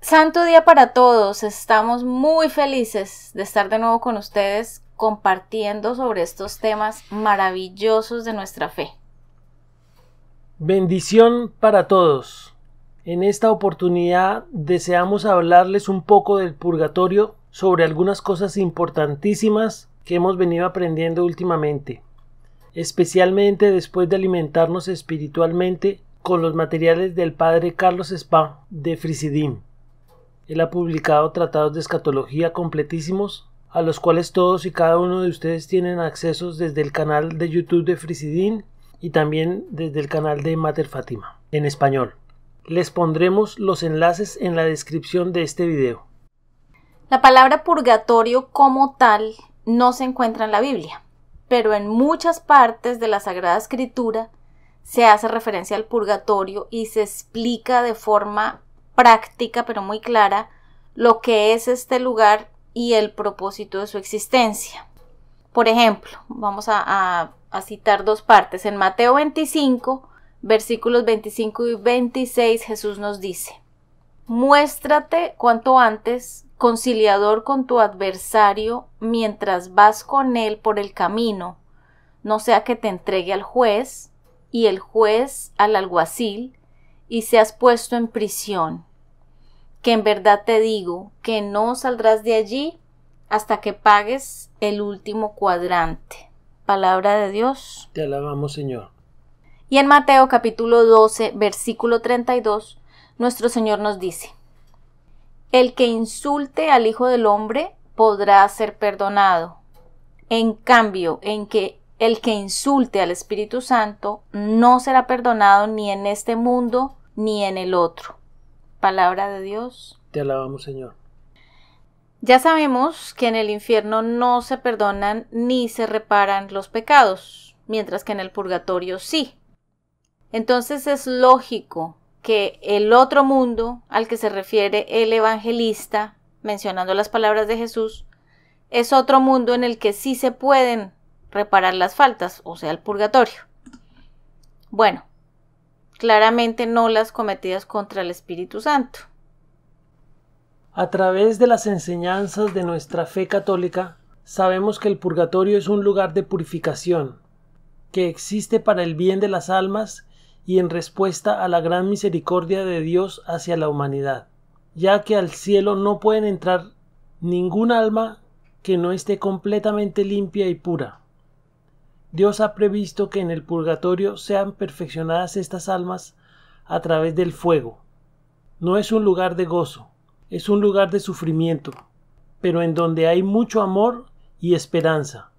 Santo día para todos, estamos muy felices de estar de nuevo con ustedes compartiendo sobre estos temas maravillosos de nuestra fe. Bendición para todos. En esta oportunidad deseamos hablarles un poco del purgatorio sobre algunas cosas importantísimas que hemos venido aprendiendo últimamente, especialmente después de alimentarnos espiritualmente con los materiales del padre Carlos Spa de Frisidim. Él ha publicado tratados de escatología completísimos, a los cuales todos y cada uno de ustedes tienen accesos desde el canal de YouTube de Frisidim y también desde el canal de Mater Fátima, en español. Les pondremos los enlaces en la descripción de este video. La palabra purgatorio como tal no se encuentra en la Biblia, pero en muchas partes de la Sagrada Escritura se hace referencia al purgatorio y se explica de forma práctica pero muy clara lo que es este lugar y el propósito de su existencia. Por ejemplo, vamos a citar dos partes. En Mateo 25, versículos 25 y 26, Jesús nos dice: muéstrate cuanto antes conciliador con tu adversario mientras vas con él por el camino, no sea que te entregue al juez y el juez al alguacil y seas puesto en prisión, que en verdad te digo que no saldrás de allí hasta que pagues el último cuadrante. Palabra de Dios. Te alabamos, Señor. Y en Mateo capítulo 12, versículo 32, nuestro Señor nos dice: el que insulte al Hijo del Hombre podrá ser perdonado. En cambio, el que insulte al Espíritu Santo no será perdonado ni en este mundo ni en el otro. Palabra de Dios. Te alabamos, Señor. Ya sabemos que en el infierno no se perdonan ni se reparan los pecados, mientras que en el purgatorio sí. Entonces es lógico que el otro mundo al que se refiere el evangelista, mencionando las palabras de Jesús, es otro mundo en el que sí se pueden reparar las faltas, o sea, el purgatorio. Bueno, claramente no las cometidas contra el Espíritu Santo. A través de las enseñanzas de nuestra fe católica, sabemos que el purgatorio es un lugar de purificación, que existe para el bien de las almas y en respuesta a la gran misericordia de Dios hacia la humanidad, ya que al cielo no pueden entrar ningún alma que no esté completamente limpia y pura. Dios ha previsto que en el purgatorio sean perfeccionadas estas almas a través del fuego. No es un lugar de gozo, es un lugar de sufrimiento, pero en donde hay mucho amor y esperanza.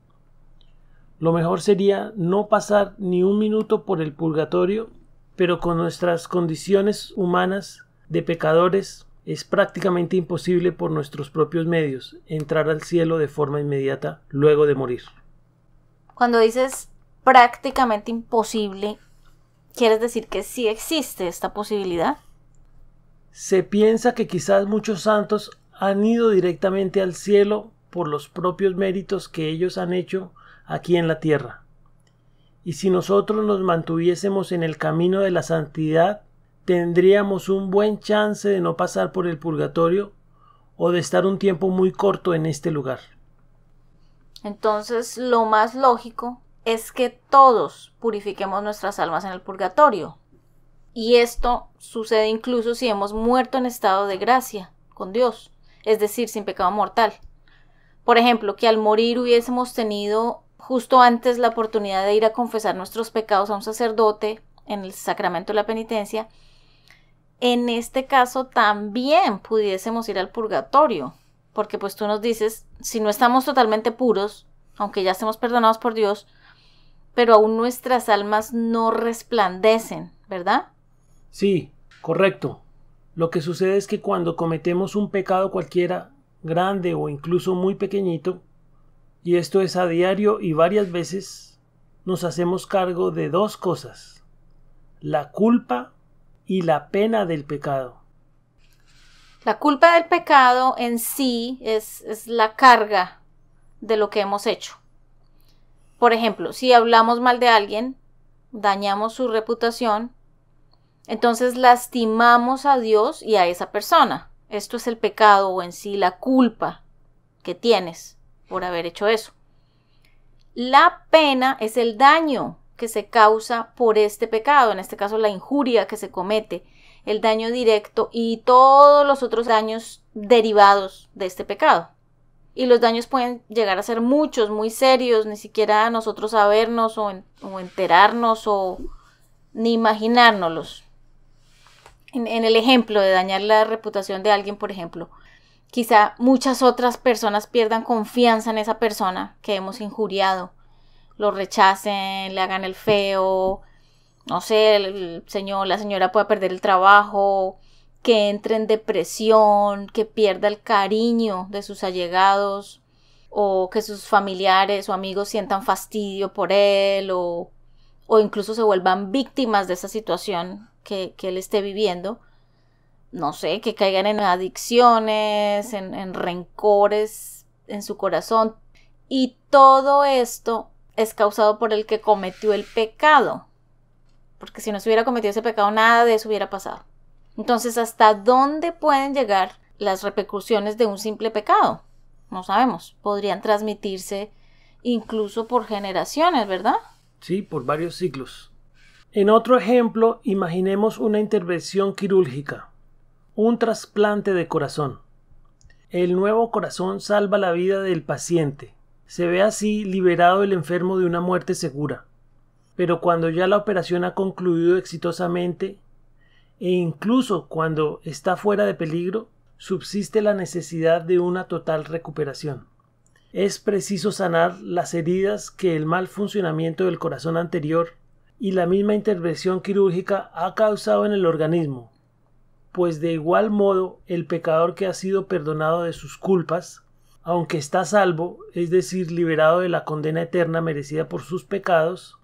Lo mejor sería no pasar ni un minuto por el purgatorio, pero con nuestras condiciones humanas de pecadores es prácticamente imposible por nuestros propios medios entrar al cielo de forma inmediata luego de morir. Cuando dices prácticamente imposible, ¿quieres decir que sí existe esta posibilidad? Se piensa que quizás muchos santos han ido directamente al cielo por los propios méritos que ellos han hecho aquí en la tierra. Y si nosotros nos mantuviésemos en el camino de la santidad, tendríamos un buen chance de no pasar por el purgatorio o de estar un tiempo muy corto en este lugar. Entonces, lo más lógico es que todos purifiquemos nuestras almas en el purgatorio. Y esto sucede incluso si hemos muerto en estado de gracia con Dios, es decir, sin pecado mortal. Por ejemplo, que al morir hubiésemos tenido justo antes la oportunidad de ir a confesar nuestros pecados a un sacerdote en el sacramento de la penitencia. En este caso también pudiésemos ir al purgatorio, porque pues tú nos dices, si no estamos totalmente puros, aunque ya estemos perdonados por Dios, pero aún nuestras almas no resplandecen, ¿verdad? Sí, correcto. Lo que sucede es que cuando cometemos un pecado cualquiera, grande o incluso muy pequeñito, y esto es a diario y varias veces, nos hacemos cargo de dos cosas: la culpa y la pena del pecado. La culpa del pecado en sí es la carga de lo que hemos hecho. Por ejemplo, si hablamos mal de alguien, dañamos su reputación, entonces lastimamos a Dios y a esa persona. Esto es el pecado o en sí la culpa que tienes por haber hecho eso. La pena es el daño que se causa por este pecado, en este caso la injuria que se comete, el daño directo y todos los otros daños derivados de este pecado. Y los daños pueden llegar a ser muchos, muy serios, ni siquiera nosotros sabernos o enterarnos o ni imaginárnoslos. En el ejemplo de dañar la reputación de alguien, por ejemplo, quizá muchas otras personas pierdan confianza en esa persona que hemos injuriado, lo rechacen, le hagan el feo, no sé, la señora pueda perder el trabajo, que entre en depresión, que pierda el cariño de sus allegados, o que sus familiares o amigos sientan fastidio por él, o incluso se vuelvan víctimas de esa situación que él esté viviendo. No sé, que caigan en adicciones, en rencores en su corazón. Y todo esto es causado por el que cometió el pecado. Porque si no se hubiera cometido ese pecado, nada de eso hubiera pasado. Entonces, ¿hasta dónde pueden llegar las repercusiones de un simple pecado? No sabemos. Podrían transmitirse incluso por generaciones, ¿verdad? Sí, por varios siglos. En otro ejemplo, imaginemos una intervención quirúrgica, un trasplante de corazón. El nuevo corazón salva la vida del paciente. Se ve así liberado el enfermo de una muerte segura. Pero cuando ya la operación ha concluido exitosamente, e incluso cuando está fuera de peligro, subsiste la necesidad de una total recuperación. Es preciso sanar las heridas que el mal funcionamiento del corazón anterior y la misma intervención quirúrgica ha causado en el organismo, pues de igual modo el pecador que ha sido perdonado de sus culpas, aunque está salvo, es decir, liberado de la condena eterna merecida por sus pecados,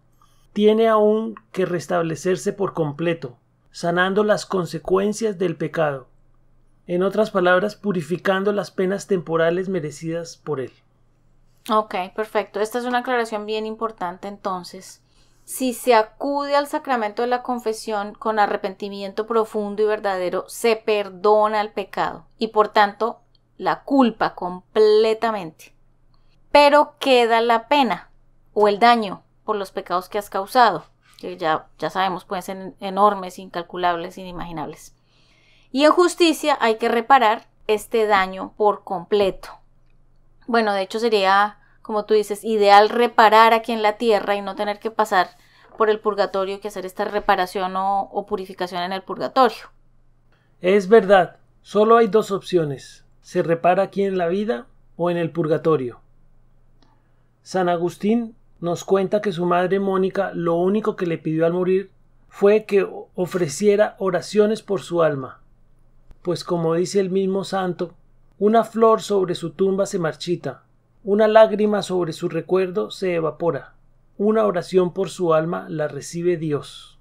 tiene aún que restablecerse por completo, sanando las consecuencias del pecado, en otras palabras, purificando las penas temporales merecidas por él. Ok, perfecto. Esta es una aclaración bien importante entonces. Si se acude al sacramento de la confesión con arrepentimiento profundo y verdadero, se perdona el pecado y por tanto la culpa completamente. Pero queda la pena o el daño por los pecados que has causado, que ya sabemos pueden ser enormes, incalculables, inimaginables. Y en justicia hay que reparar este daño por completo. Bueno, de hecho sería, como tú dices, ideal reparar aquí en la tierra y no tener que pasar por el purgatorio, que hacer esta reparación o purificación en el purgatorio. Es verdad, solo hay dos opciones: se repara aquí en la vida o en el purgatorio. San Agustín nos cuenta que su madre Mónica lo único que le pidió al morir fue que ofreciera oraciones por su alma, pues como dice el mismo santo, una flor sobre su tumba se marchita, una lágrima sobre su recuerdo se evapora, una oración por su alma la recibe Dios.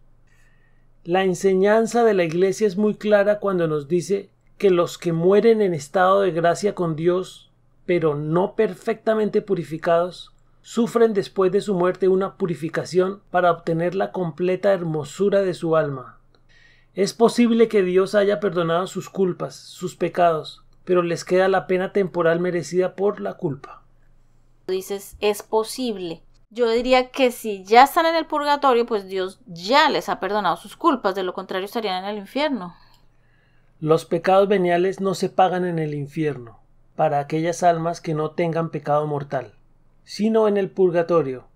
La enseñanza de la Iglesia es muy clara cuando nos dice que los que mueren en estado de gracia con Dios, pero no perfectamente purificados, sufren después de su muerte una purificación para obtener la completa hermosura de su alma. Es posible que Dios haya perdonado sus culpas, sus pecados, pero les queda la pena temporal merecida por la culpa. Dices, es posible. Yo diría que si ya están en el purgatorio, pues Dios ya les ha perdonado sus culpas, de lo contrario estarían en el infierno. Los pecados veniales no se pagan en el infierno, para aquellas almas que no tengan pecado mortal, sino en el purgatorio.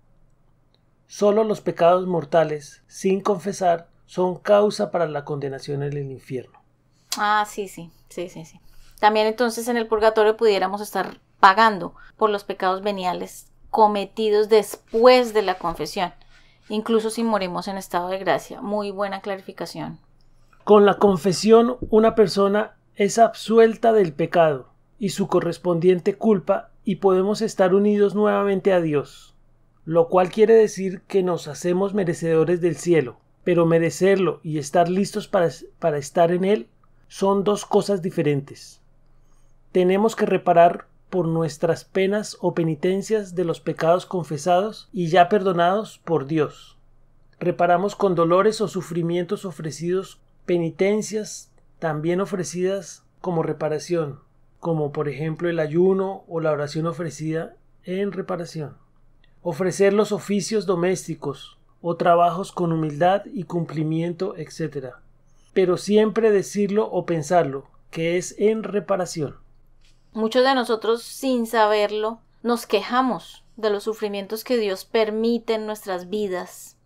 Solo los pecados mortales, sin confesar, son causa para la condenación en el infierno. Ah, sí. También entonces en el purgatorio pudiéramos estar pagando por los pecados veniales cometidos después de la confesión, incluso si morimos en estado de gracia. Muy buena clarificación. Con la confesión, una persona es absuelta del pecado y su correspondiente culpa y podemos estar unidos nuevamente a Dios, lo cual quiere decir que nos hacemos merecedores del cielo, pero merecerlo y estar listos para estar en él son dos cosas diferentes. Tenemos que reparar por nuestras penas o penitencias de los pecados confesados y ya perdonados por Dios. Reparamos con dolores o sufrimientos ofrecidos, penitencias también ofrecidas como reparación, como por ejemplo el ayuno o la oración ofrecida en reparación. Ofrecer los oficios domésticos o trabajos con humildad y cumplimiento, etc. Pero siempre decirlo o pensarlo, que es en reparación. Muchos de nosotros, sin saberlo, nos quejamos de los sufrimientos que Dios permite en nuestras vidas.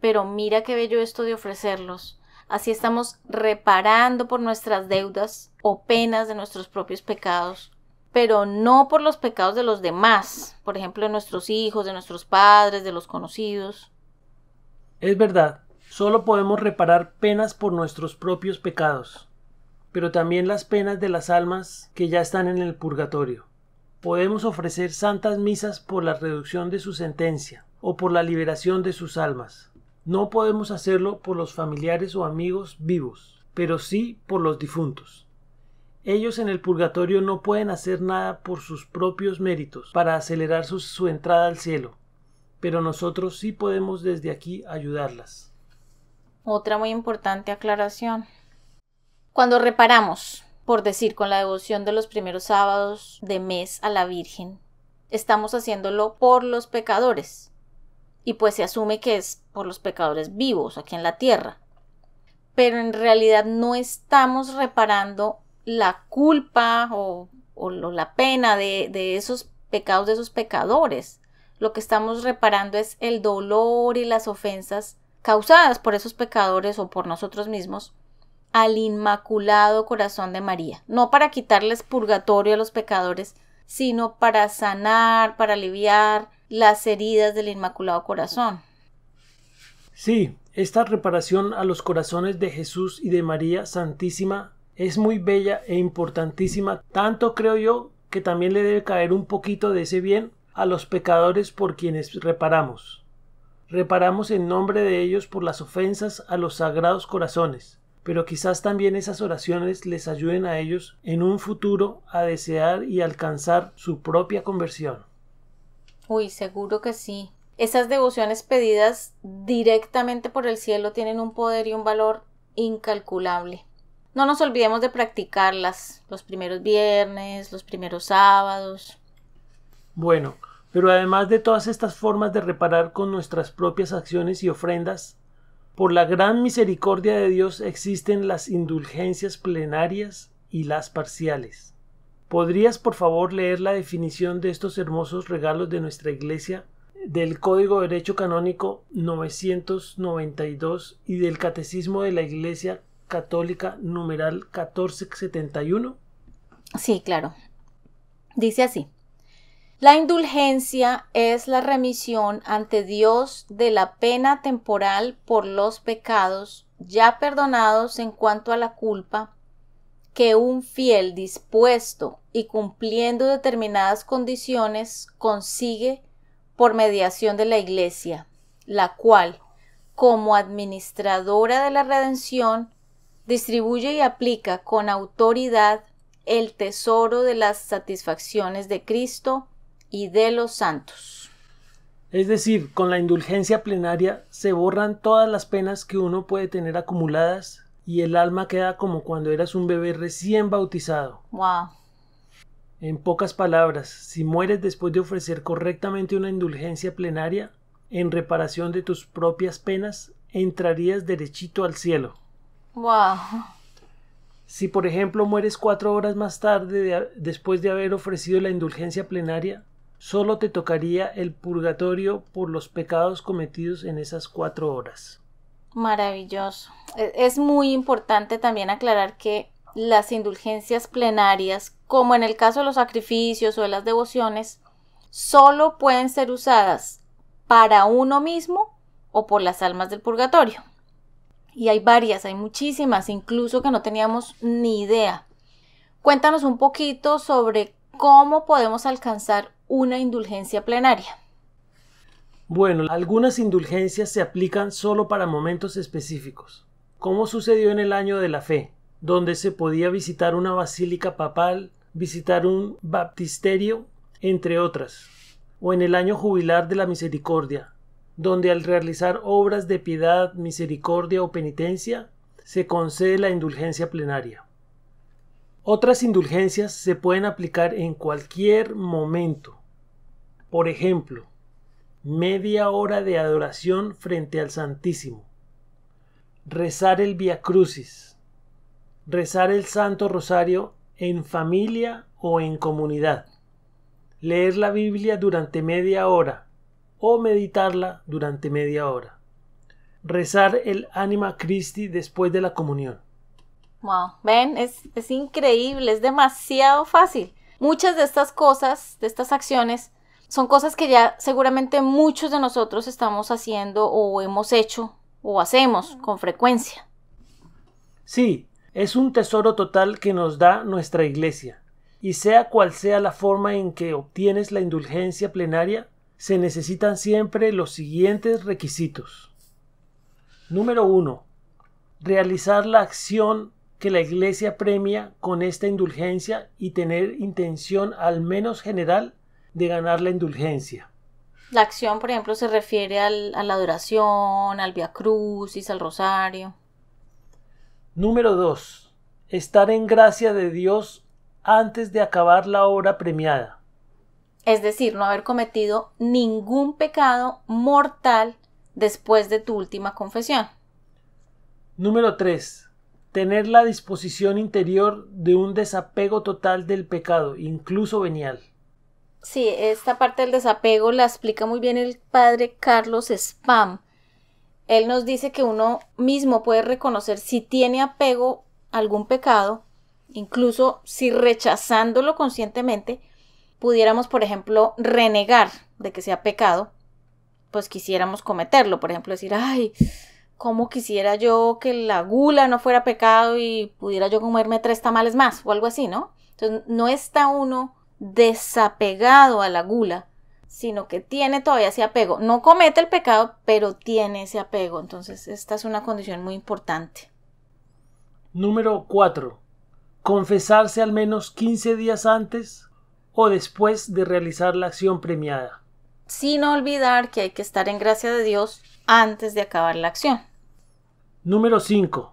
Pero mira qué bello esto de ofrecerlos. Así estamos reparando por nuestras deudas o penas de nuestros propios pecados, pero no por los pecados de los demás, por ejemplo, de nuestros hijos, de nuestros padres, de los conocidos. Es verdad, solo podemos reparar penas por nuestros propios pecados, pero también las penas de las almas que ya están en el purgatorio. Podemos ofrecer santas misas por la reducción de su sentencia o por la liberación de sus almas. No podemos hacerlo por los familiares o amigos vivos, pero sí por los difuntos. Ellos en el purgatorio no pueden hacer nada por sus propios méritos para acelerar su entrada al cielo, pero nosotros sí podemos desde aquí ayudarlas. Otra muy importante aclaración. Cuando reparamos, por decir, con la devoción de los primeros sábados de mes a la Virgen, estamos haciéndolo por los pecadores. Y pues se asume que es por los pecadores vivos aquí en la tierra. Pero en realidad no estamos reparando la culpa o la pena de esos pecados de esos pecadores. Lo que estamos reparando es el dolor y las ofensas causadas por esos pecadores o por nosotros mismos al Inmaculado Corazón de María. No para quitarles purgatorio a los pecadores, sino para sanar, para aliviar las heridas del Inmaculado Corazón. Sí, esta reparación a los corazones de Jesús y de María Santísima es muy bella e importantísima, tanto creo yo que también le debe caer un poquito de ese bien a los pecadores por quienes reparamos. Reparamos en nombre de ellos por las ofensas a los sagrados corazones, pero quizás también esas oraciones les ayuden a ellos en un futuro a desear y alcanzar su propia conversión. Uy, seguro que sí. Esas devociones pedidas directamente por el cielo tienen un poder y un valor incalculable. No nos olvidemos de practicarlas los primeros viernes, los primeros sábados. Bueno, pero además de todas estas formas de reparar con nuestras propias acciones y ofrendas, por la gran misericordia de Dios existen las indulgencias plenarias y las parciales. ¿Podrías, por favor, leer la definición de estos hermosos regalos de nuestra Iglesia, del Código de Derecho Canónico 992 y del Catecismo de la Iglesia Católica numeral 1471? Sí, claro. Dice así: la indulgencia es la remisión ante Dios de la pena temporal por los pecados ya perdonados en cuanto a la culpa que un fiel dispuesto y cumpliendo determinadas condiciones consigue por mediación de la Iglesia, la cual, como administradora de la redención, distribuye y aplica con autoridad el tesoro de las satisfacciones de Cristo y de los santos. Es decir, con la indulgencia plenaria se borran todas las penas que uno puede tener acumuladas y el alma queda como cuando eras un bebé recién bautizado. Wow. En pocas palabras, si mueres después de ofrecer correctamente una indulgencia plenaria, en reparación de tus propias penas, entrarías derechito al cielo. Wow. Si por ejemplo mueres 4 horas más tarde después de haber ofrecido la indulgencia plenaria, solo te tocaría el purgatorio por los pecados cometidos en esas 4 horas. Maravilloso. Es muy importante también aclarar que las indulgencias plenarias, como en el caso de los sacrificios o de las devociones, solo pueden ser usadas para uno mismo o por las almas del purgatorio. Y hay varias, hay muchísimas, incluso que no teníamos ni idea. Cuéntanos un poquito sobre cómo podemos alcanzar una indulgencia plenaria. Bueno, algunas indulgencias se aplican solo para momentos específicos, como sucedió en el Año de la Fe, donde se podía visitar una basílica papal, visitar un baptisterio, entre otras, o en el Año Jubilar de la Misericordia, donde al realizar obras de piedad, misericordia o penitencia, se concede la indulgencia plenaria. Otras indulgencias se pueden aplicar en cualquier momento. Por ejemplo, media hora de adoración frente al Santísimo, rezar el Vía Crucis, rezar el Santo Rosario en familia o en comunidad, leer la Biblia durante media hora o meditarla durante media hora, rezar el Anima Christi después de la comunión. Wow, ven, es increíble, es demasiado fácil. Muchas de estas cosas, de estas acciones, son cosas que ya seguramente muchos de nosotros estamos haciendo o hemos hecho o hacemos con frecuencia. Sí, es un tesoro total que nos da nuestra Iglesia, y sea cual sea la forma en que obtienes la indulgencia plenaria, se necesitan siempre los siguientes requisitos. Número 1. Realizar la acción que la Iglesia premia con esta indulgencia y tener intención al menos general de ganar la indulgencia. La acción, por ejemplo, se refiere a la adoración, al Vía Crucis, al Rosario. Número 2. Estar en gracia de Dios antes de acabar la obra premiada. Es decir, no haber cometido ningún pecado mortal después de tu última confesión. Número 3. Tener la disposición interior de un desapego total del pecado, incluso venial. Sí, esta parte del desapego la explica muy bien el padre Carlos Spam. Él nos dice que uno mismo puede reconocer si tiene apego a algún pecado, incluso si rechazándolo conscientemente, pudiéramos, por ejemplo, renegar de que sea pecado, pues quisiéramos cometerlo. Por ejemplo, decir, ay, ¿cómo quisiera yo que la gula no fuera pecado y pudiera yo comerme 3 tamales más? O algo así, ¿no? Entonces, no está uno desapegado a la gula, sino que tiene todavía ese apego. No comete el pecado, pero tiene ese apego. Entonces, esta es una condición muy importante. Número 4. Confesarse al menos 15 días antes o después de realizar la acción premiada. Sin olvidar que hay que estar en gracia de Dios antes de acabar la acción. Número 5.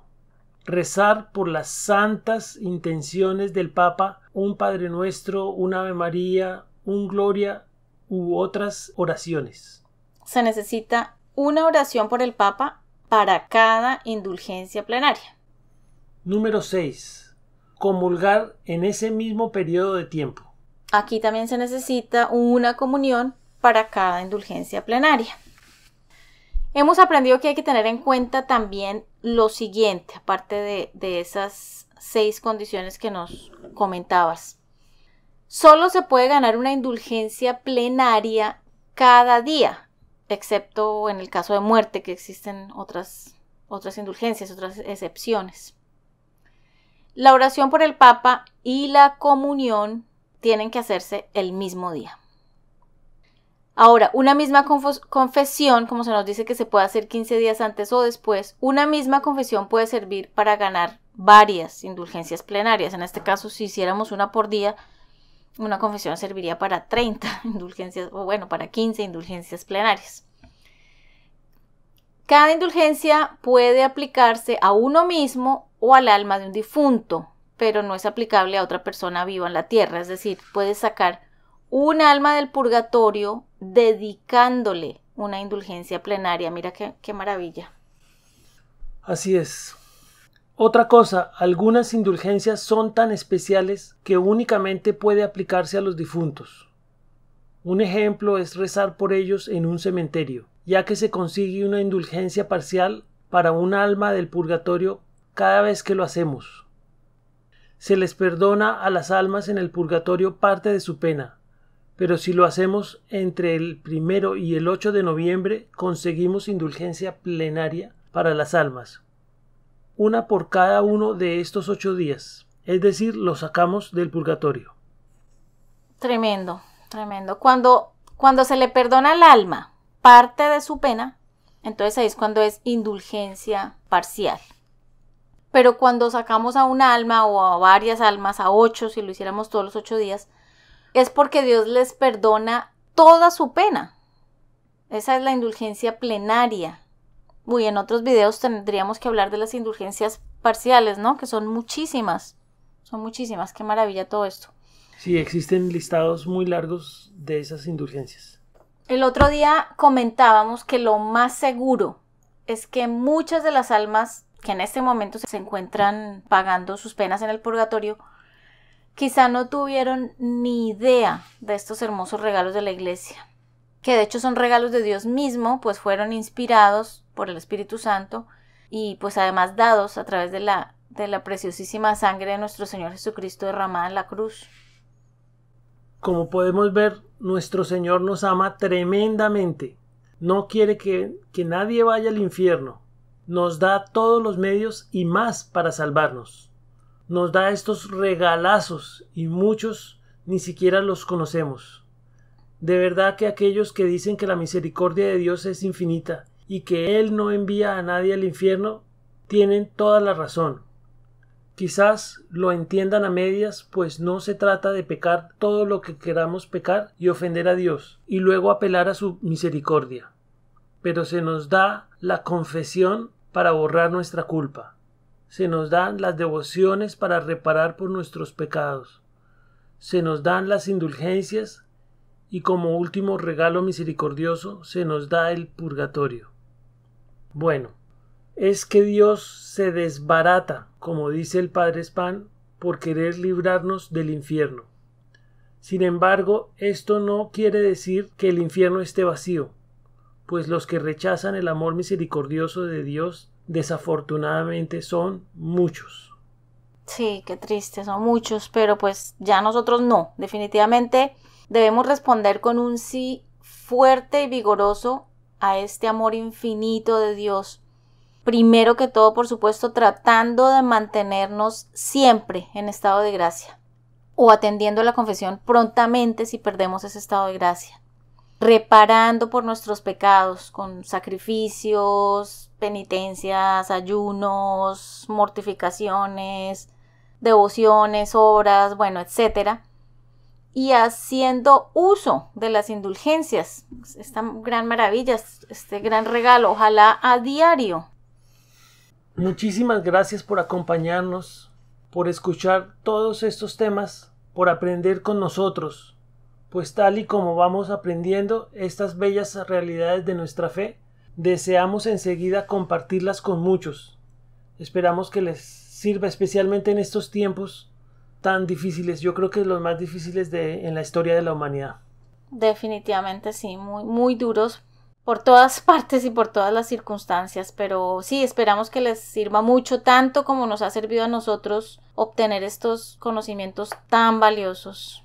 Rezar por las santas intenciones del Papa, un Padre Nuestro, un Ave María, un Gloria u otras oraciones. Se necesita una oración por el Papa para cada indulgencia plenaria. Número 6. Comulgar en ese mismo periodo de tiempo. Aquí también se necesita una comunión para cada indulgencia plenaria. Hemos aprendido que hay que tener en cuenta también lo siguiente, aparte de esas 6 condiciones que nos comentabas. Solo se puede ganar una indulgencia plenaria cada día, excepto en el caso de muerte, que existen otras indulgencias, otras excepciones. La oración por el Papa y la comunión tienen que hacerse el mismo día. Ahora, una misma confesión, como se nos dice que se puede hacer 15 días antes o después, una misma confesión puede servir para ganar varias indulgencias plenarias. En este caso, si hiciéramos una por día, una confesión serviría para 30 indulgencias, o bueno, para 15 indulgencias plenarias. Cada indulgencia puede aplicarse a uno mismo o al alma de un difunto, pero no es aplicable a otra persona viva en la tierra. Es decir, puedes sacar un alma del purgatorio dedicándole una indulgencia plenaria. Mira qué maravilla. Así es. Otra cosa, algunas indulgencias son tan especiales que únicamente puede aplicarse a los difuntos. Un ejemplo es rezar por ellos en un cementerio, ya que se consigue una indulgencia parcial para un alma del purgatorio cada vez que lo hacemos. Se les perdona a las almas en el purgatorio parte de su pena, pero si lo hacemos entre el 1 y el 8 de noviembre conseguimos indulgencia plenaria para las almas, una por cada uno de estos 8 días, es decir, lo sacamos del purgatorio. Tremendo, tremendo. Cuando se le perdona al alma parte de su pena, entonces ahí es cuando es indulgencia parcial. Pero cuando sacamos a un alma o a varias almas, a 8, si lo hiciéramos todos los 8 días, es porque Dios les perdona toda su pena. Esa es la indulgencia plenaria. Uy, en otros videos tendríamos que hablar de las indulgencias parciales, ¿no? Que son muchísimas Son muchísimas, qué maravilla todo esto. Sí, existen listados muy largos de esas indulgencias. El otro día comentábamos que lo más seguro es que muchas de las almas que en este momento se encuentran pagando sus penas en el purgatorio, quizá no tuvieron ni idea de estos hermosos regalos de la Iglesia, que de hecho son regalos de Dios mismo, pues fueron inspirados por el Espíritu Santo y pues además dados a través de la preciosísima sangre de nuestro Señor Jesucristo derramada en la cruz. Como podemos ver, nuestro Señor nos ama tremendamente. No quiere que nadie vaya al infierno. Nos da todos los medios y más para salvarnos. Nos da estos regalazos y muchos ni siquiera los conocemos. De verdad que aquellos que dicen que la misericordia de Dios es infinita y que Él no envía a nadie al infierno, tienen toda la razón. Quizás lo entiendan a medias, pues no se trata de pecar todo lo que queramos pecar y ofender a Dios, y luego apelar a su misericordia. Pero se nos da la confesión para borrar nuestra culpa. Se nos dan las devociones para reparar por nuestros pecados. Se nos dan las indulgencias y como último regalo misericordioso se nos da el purgatorio. Bueno, es que Dios se desbarata, como dice el Padre Spam, por querer librarnos del infierno. Sin embargo, esto no quiere decir que el infierno esté vacío, pues los que rechazan el amor misericordioso de Dios desafortunadamente son muchos. Sí, qué triste, son muchos, pero pues ya nosotros no. Definitivamente debemos responder con un sí fuerte y vigoroso a este amor infinito de Dios. Primero que todo, por supuesto, tratando de mantenernos siempre en estado de gracia o atendiendo a la confesión prontamente si perdemos ese estado de gracia. Reparando por nuestros pecados con sacrificios, penitencias, ayunos, mortificaciones, devociones, obras, bueno, etcétera. Y haciendo uso de las indulgencias, esta gran maravilla, este gran regalo, ojalá a diario. Muchísimas gracias por acompañarnos, por escuchar todos estos temas, por aprender con nosotros, pues tal y como vamos aprendiendo estas bellas realidades de nuestra fe, deseamos enseguida compartirlas con muchos. Esperamos que les sirva especialmente en estos tiempos tan difíciles, yo creo que los más difíciles en la historia de la humanidad. Definitivamente sí, muy, muy duros por todas partes y por todas las circunstancias, pero sí, esperamos que les sirva mucho, tanto como nos ha servido a nosotros obtener estos conocimientos tan valiosos.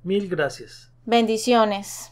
Mil gracias. Bendiciones.